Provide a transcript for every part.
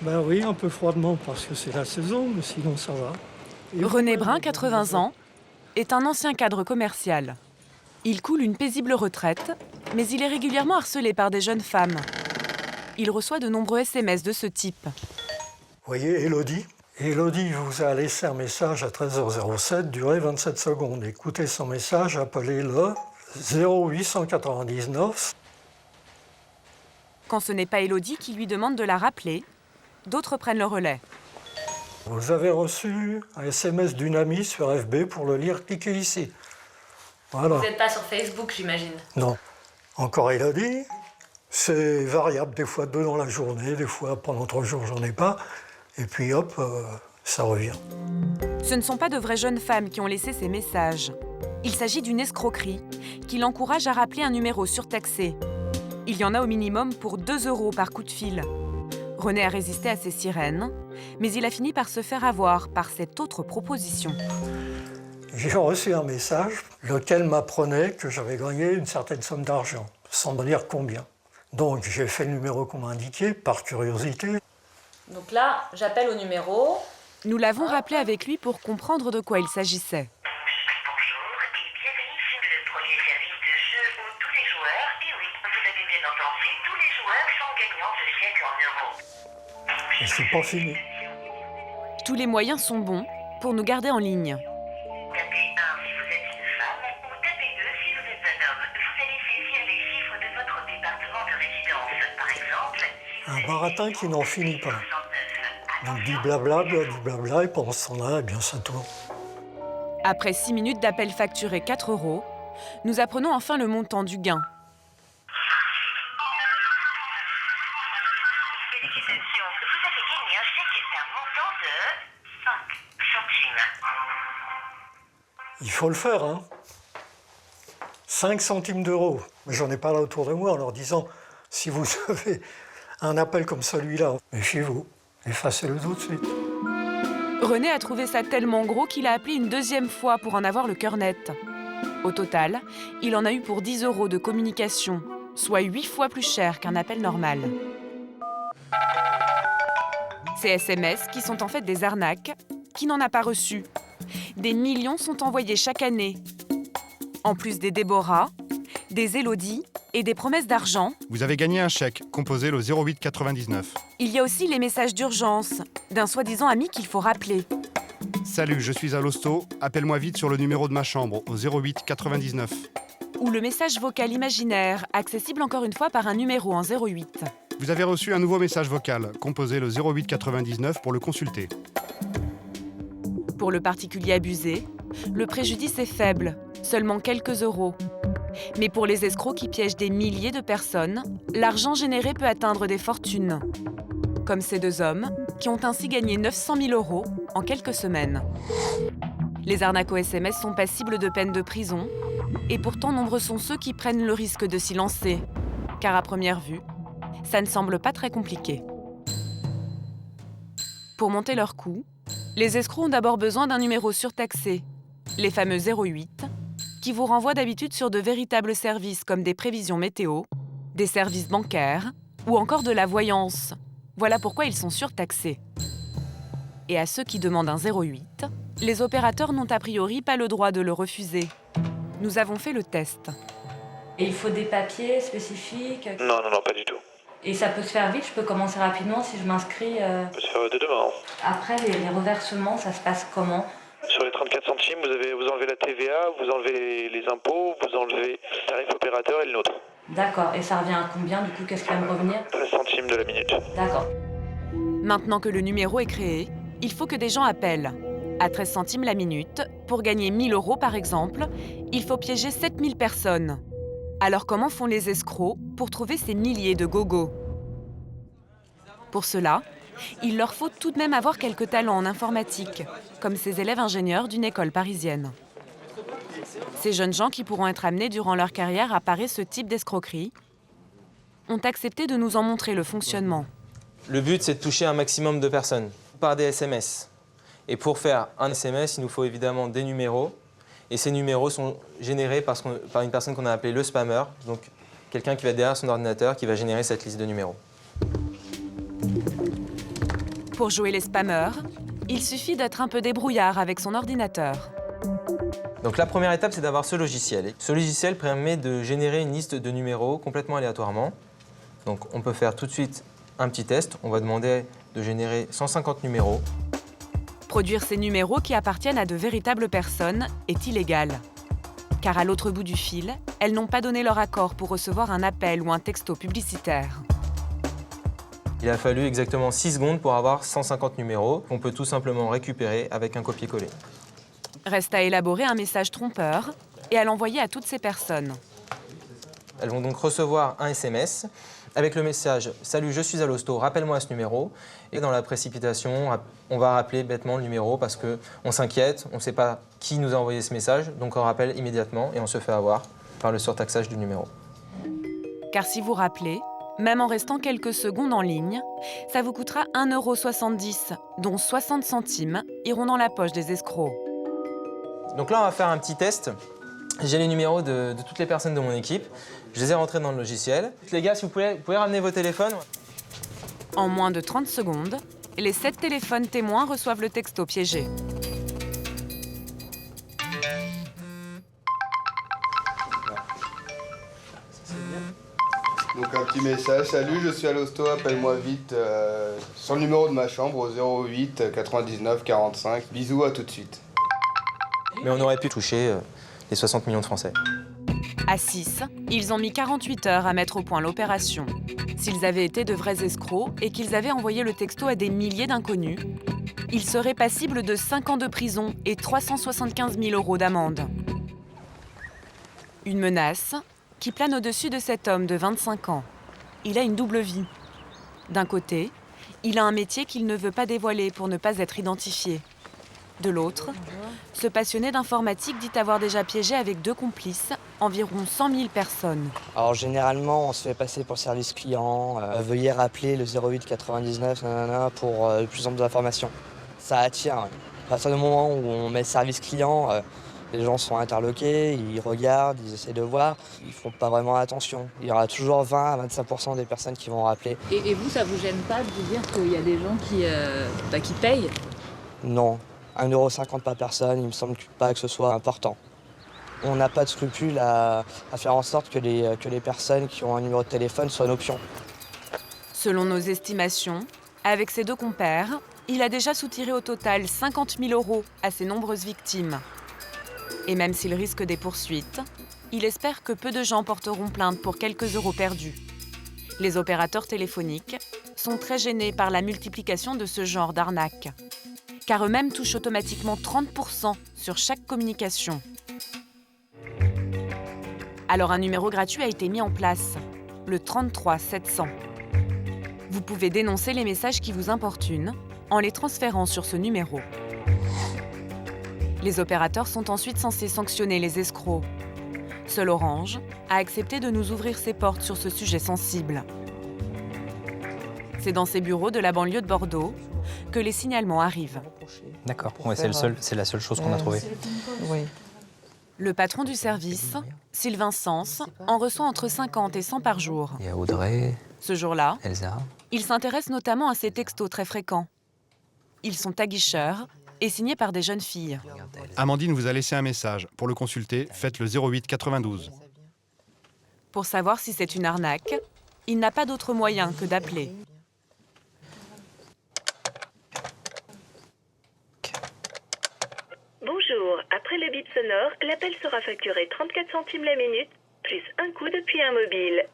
Ben oui, un peu froidement parce que c'est la saison, mais sinon ça va. Et René vous, Brun, 80 ans, est un ancien cadre commercial. Il coule une paisible retraite, mais il est régulièrement harcelé par des jeunes femmes. Il reçoit de nombreux SMS de ce type. Vous voyez, Élodie. Élodie vous a laissé un message à 13h07, durée 27 secondes. Écoutez son message, appelez le 0899. Quand ce n'est pas Élodie qui lui demande de la rappeler, d'autres prennent le relais. Vous avez reçu un SMS d'une amie sur FB, pour le lire, cliquez ici. Voilà. Vous n'êtes pas sur Facebook, j'imagine. Non. Encore Élodie, c'est variable, des fois 2 dans la journée, des fois pendant 3 jours j'en ai pas, et puis hop, ça revient. Ce ne sont pas de vraies jeunes femmes qui ont laissé ces messages. Il s'agit d'une escroquerie qui l'encourage à rappeler un numéro surtaxé. Il y en a au minimum pour 2 € par coup de fil. René a résisté à ces sirènes, mais il a fini par se faire avoir par cette autre proposition. J'ai reçu un message, lequel m'apprenait que j'avais gagné une certaine somme d'argent, sans me dire combien. Donc j'ai fait le numéro qu'on m'a indiqué, par curiosité. Donc là, j'appelle au numéro. Nous l'avons rappelé avec lui pour comprendre de quoi il s'agissait. Bonjour et bienvenue sur le premier service de jeu où tous les joueurs, et oui, vous avez bien entendu, tous les joueurs sont gagnants de chèques en euros. Et c'est pas fini. Tous les moyens sont bons pour nous garder en ligne. Tapez 1 si vous êtes une femme ou tapez 2 si vous êtes un homme. Vous allez saisir les chiffres de votre département de résidence. Par exemple, Un baratin qui n'en finit pas. Donc du blabla, du blabla, et pendant ce temps-là, eh bien ça tourne. Après 6 minutes d'appel facturé 4 €, nous apprenons enfin le montant du gain. félicitations, vous avez gagné un chèque d'un montant de 5 centimes. Il faut le faire, hein. 5 centimes d'euros. Mais j'en ai parlé autour de moi en leur disant, si vous avez un appel comme celui-là, méfiez-vous, effacez-le tout de suite. René a trouvé ça tellement gros qu'il a appelé une deuxième fois pour en avoir le cœur net. Au total, il en a eu pour 10 € de communication, soit 8 fois plus cher qu'un appel normal. Ces SMS, qui sont en fait des arnaques, qui n'en a pas reçu. Des millions sont envoyés chaque année. En plus des Déborah, des Élodie et des promesses d'argent, Vous avez gagné un chèque, composez le 0899. il y a aussi les messages d'urgence d'un soi-disant ami qu'il faut rappeler. Salut, je suis à l'hosto, appelle-moi vite sur le numéro de ma chambre, au 0899. Ou le message vocal imaginaire, accessible encore une fois par un numéro en 08. Vous avez reçu un nouveau message vocal, composez le 0899 pour le consulter. Pour le particulier abusé, le préjudice est faible, seulement quelques euros. Mais pour les escrocs qui piègent des milliers de personnes, l'argent généré peut atteindre des fortunes. Comme ces 2 hommes, qui ont ainsi gagné 900 000 € en quelques semaines. Les arnaques aux SMS sont passibles de peine de prison, et pourtant nombreux sont ceux qui prennent le risque de s'y lancer, car à première vue, ça ne semble pas très compliqué. Pour monter leur coût, les escrocs ont d'abord besoin d'un numéro surtaxé, les fameux 08, qui vous renvoient d'habitude sur de véritables services comme des prévisions météo, des services bancaires ou encore de la voyance. Voilà pourquoi ils sont surtaxés. Et à ceux qui demandent un 08, les opérateurs n'ont a priori pas le droit de le refuser. Nous avons fait le test. Et il faut des papiers spécifiques. Non, pas du tout. Et ça peut se faire vite, je peux commencer rapidement si je m'inscris. Ça peut se faire dès demain. Après, les reversements, ça se passe comment? Sur les 34 centimes, vous enlevez la TVA, vous enlevez les impôts, vous enlevez le tarif opérateur et le nôtre. D'accord, et ça revient à combien du coup? Qu'est-ce qui va me revenir? 13 centimes de la minute. D'accord. Maintenant que le numéro est créé, il faut que des gens appellent. À 13 centimes la minute, pour gagner 1 000 € par exemple, il faut piéger 7 000 personnes. Alors comment font les escrocs pour trouver ces milliers de gogos? Pour cela, il leur faut tout de même avoir quelques talents en informatique, comme ces élèves ingénieurs d'une école parisienne. Ces jeunes gens qui pourront être amenés durant leur carrière à parer ce type d'escroquerie ont accepté de nous en montrer le fonctionnement. Le but, c'est de toucher un maximum de personnes par des SMS. Et pour faire un SMS, il nous faut évidemment des numéros. Et ces numéros sont générés par une personne qu'on a appelée le spammer, donc quelqu'un qui va être derrière son ordinateur qui va générer cette liste de numéros. Pour jouer les spammers, il suffit d'être un peu débrouillard avec son ordinateur. Donc la première étape, c'est d'avoir ce logiciel. Ce logiciel permet de générer une liste de numéros complètement aléatoirement. Donc on peut faire tout de suite un petit test. On va demander de générer 150 numéros. Produire ces numéros qui appartiennent à de véritables personnes est illégal. Car à l'autre bout du fil, elles n'ont pas donné leur accord pour recevoir un appel ou un texto publicitaire. Il a fallu exactement 6 secondes pour avoir 150 numéros qu'on peut tout simplement récupérer avec un copier-coller. Reste à élaborer un message trompeur et à l'envoyer à toutes ces personnes. Elles vont donc recevoir un SMS avec le message « Salut, je suis à l'hosto, rappelle-moi à ce numéro ». Et dans la précipitation, on va rappeler bêtement le numéro parce qu'on s'inquiète, on ne sait pas qui nous a envoyé ce message, donc on rappelle immédiatement et on se fait avoir par le surtaxage du numéro. Car si vous rappelez, même en restant quelques secondes en ligne, ça vous coûtera 1,70 €, dont 60 centimes iront dans la poche des escrocs. Donc là, on va faire un petit test. J'ai les numéros de toutes les personnes de mon équipe. Je les ai rentrés dans le logiciel. Les gars, si vous pouvez ramener vos téléphones. En moins de 30 secondes, les 7 téléphones témoins reçoivent le texto piégé. Donc un petit message, salut, je suis à l'hosto, appelle-moi vite sur le numéro de ma chambre au 08 99 45. Bisous, à tout de suite. Mais on aurait pu toucher les 60 millions de Français. À 6, ils ont mis 48 heures à mettre au point l'opération. S'ils avaient été de vrais escrocs et qu'ils avaient envoyé le texto à des milliers d'inconnus, ils seraient passibles de 5 ans de prison et 375 000 € d'amende. Une menace qui plane au-dessus de cet homme de 25 ans. Il a une double vie. D'un côté, il a un métier qu'il ne veut pas dévoiler pour ne pas être identifié. De l'autre, ce passionné d'informatique dit avoir déjà piégé avec 2 complices environ 100 000 personnes. Alors généralement, on se fait passer pour service client. Veuillez rappeler le 08 99 pour plus d'informations. Ça attire. À partir du moment où on met service client, les gens sont interloqués, ils regardent, ils essaient de voir. Ils font pas vraiment attention. Il y aura toujours 20 à 25% des personnes qui vont rappeler. Et vous, ça vous gêne pas de vous dire qu'il y a des gens qui payent? Non. 1,50 € par personne, il me semble pas que ce soit important. On n'a pas de scrupule à faire en sorte que les personnes qui ont un numéro de téléphone soient une option. Selon nos estimations, avec ses 2 compères, il a déjà soutiré au total 50 000 € à ses nombreuses victimes. Et même s'il risque des poursuites, il espère que peu de gens porteront plainte pour quelques euros perdus. Les opérateurs téléphoniques sont très gênés par la multiplication de ce genre d'arnaque, car eux-mêmes touchent automatiquement 30% sur chaque communication. Alors un numéro gratuit a été mis en place, le 33 700. Vous pouvez dénoncer les messages qui vous importunent en les transférant sur ce numéro. Les opérateurs sont ensuite censés sanctionner les escrocs. Seul Orange a accepté de nous ouvrir ses portes sur ce sujet sensible. C'est dans ses bureaux de la banlieue de Bordeaux que les signalements arrivent. D'accord, ouais, c'est la seule chose qu'on a trouvée. Oui. Le patron du service, Sylvain Sens, en reçoit entre 50 et 100 par jour. Il y a Audrey, Ce jour-là, Elsa. il s'intéresse notamment à ces textos très fréquents. Ils sont aguicheurs et signés par des jeunes filles. Amandine vous a laissé un message. Pour le consulter, faites le 08 92. Pour savoir si c'est une arnaque, il n'a pas d'autre moyen que d'appeler. Bonjour, après le bip sonore, l'appel sera facturé 34 centimes la minute, plus un coup depuis un mobile.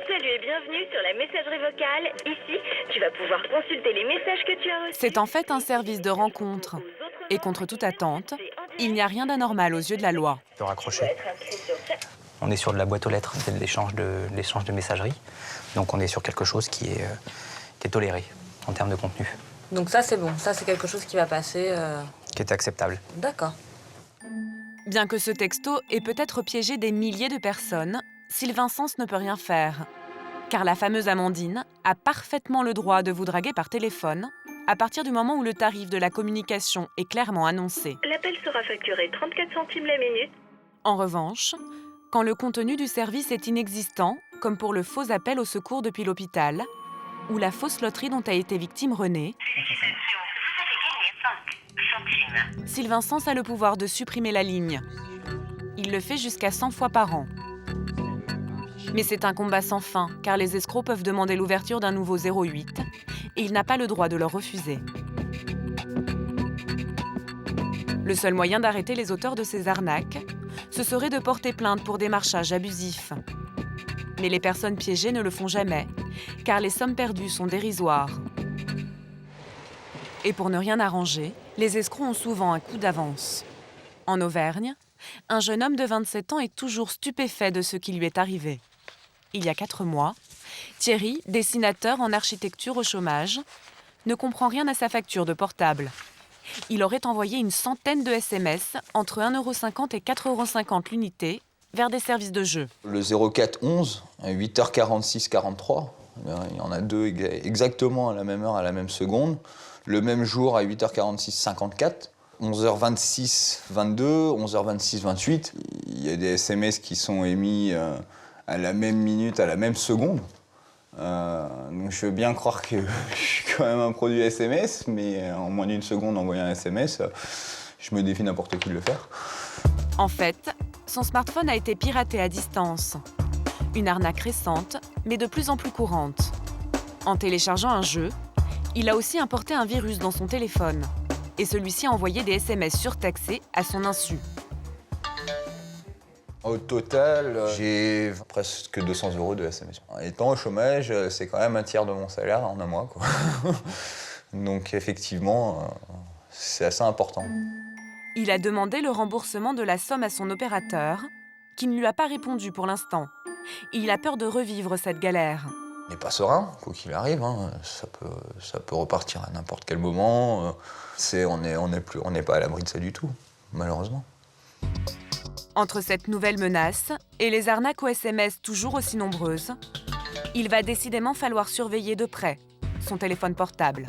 Salut et bienvenue sur la messagerie vocale. Ici, tu vas pouvoir consulter les messages que tu as reçus. C'est en fait un service de rencontre. Et contre toute attente, il n'y a rien d'anormal aux yeux de la loi. De raccrocher. On est sur de la boîte aux lettres, c'est de l'échange de messagerie. Donc on est sur quelque chose qui est toléré en termes de contenu. Donc ça, c'est bon. Ça, c'est quelque chose qui va passer... Qui est acceptable. D'accord. Bien que ce texto ait peut-être piégé des milliers de personnes, Sylvain Sens ne peut rien faire. Car la fameuse Amandine a parfaitement le droit de vous draguer par téléphone à partir du moment où le tarif de la communication est clairement annoncé. L'appel sera facturé 34 centimes la minute. En revanche, quand le contenu du service est inexistant, comme pour le faux appel au secours depuis l'hôpital, ou la fausse loterie dont a été victime René, Félicitations, vous avez gagné 5 centimes. Sylvain Sens a le pouvoir de supprimer la ligne. Il le fait jusqu'à 100 fois par an. Mais c'est un combat sans fin, car les escrocs peuvent demander l'ouverture d'un nouveau 08 et il n'a pas le droit de leur refuser. Le seul moyen d'arrêter les auteurs de ces arnaques, ce serait de porter plainte pour démarchage abusif. Mais les personnes piégées ne le font jamais, car les sommes perdues sont dérisoires. Et pour ne rien arranger, les escrocs ont souvent un coup d'avance. En Auvergne, un jeune homme de 27 ans est toujours stupéfait de ce qui lui est arrivé. Il y a 4 mois, Thierry, dessinateur en architecture au chômage, ne comprend rien à sa facture de portable. Il aurait envoyé une centaine de SMS entre 1,50 € et 4,50 € l'unité vers des services de jeu. Le 0411, à 8h46 43, il y en a 2 exactement à la même heure, à la même seconde. Le même jour à 8h46 54, 11h26 22, 11h26 28. Il y a des SMS qui sont émis à la même minute, à la même seconde. Donc je veux bien croire que je suis quand même un produit SMS, mais en moins d'une seconde, envoyer un SMS, je me défie n'importe qui de le faire. En fait, son smartphone a été piraté à distance. Une arnaque récente, mais de plus en plus courante. En téléchargeant un jeu, il a aussi importé un virus dans son téléphone. Et celui-ci a envoyé des SMS surtaxés à son insu. Au total, j'ai presque 200 € de SMS. En étant au chômage, c'est quand même un tiers de mon salaire en un mois, quoi. Donc effectivement, c'est assez important. Il a demandé le remboursement de la somme à son opérateur, qui ne lui a pas répondu pour l'instant. Il a peur de revivre cette galère. On n'est pas serein, quoi qu'il arrive, hein. Ça peut repartir à n'importe quel moment. On n'est pas à l'abri de ça du tout, malheureusement. Entre cette nouvelle menace et les arnaques aux SMS toujours aussi nombreuses, il va décidément falloir surveiller de près son téléphone portable.